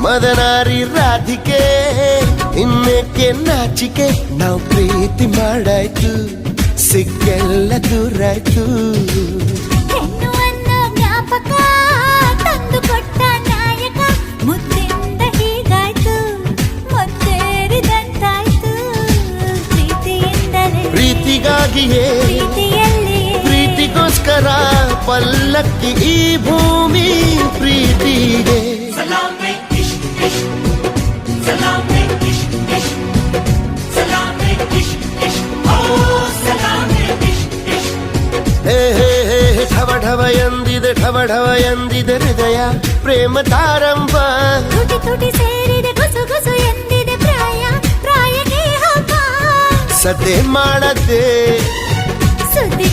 ಮದನಾರಿ ರಾಧಿಕೆ ಇನ್ನೇಕೆ ನಾಚಿಕೆ ನಾವು ಪ್ರೀತಿ ಮಾಡಾಯ್ತು ಸಿಕ್ಕೆಲ್ಲ ದೂರಾಯ್ತು ಹೆಣ್ಣು ಅನ್ನೋ ಜ್ಞಾಪಕ ತಂದು ಕೊಟ್ಟ ನಾಯಕ ಮುದ್ದಿಂದ ಹೀಗಾಯ್ತು ಮುತ್ತೇರಿದಂತಾಯ್ತು ಪ್ರೀತಿಯಿಂದಲೇ ಪ್ರೀತಿಗಾಗಿಯೇ ಪ್ರೀತಿಯಲ್ಲಿಯೇ ಪ್ರೀತಿಗೋಸ್ಕರ ಪಲ್ಲಕ್ಕಿ ಈ ಭೂಮಿ ಪ್ರೀತಿಗೆ ಢವ ಢವ ಎಂದಿದೆ ಢವ ಢವ ಎಂದಿದೆ ಹೃದಯ ಪ್ರೇಮ ತಾರಂಭ ತುಟಿ ತುಟಿ ಸೇರಿದೆ ಗುಸು ಗುಸು ಎಂದಿದೆ ಪ್ರಾಯ ಪ್ರಾಯಕ್ಕೆ ಹಬ್ಬ ಸದ್ದೆ ಮಾಡದೆ ಸುದ್ದಿ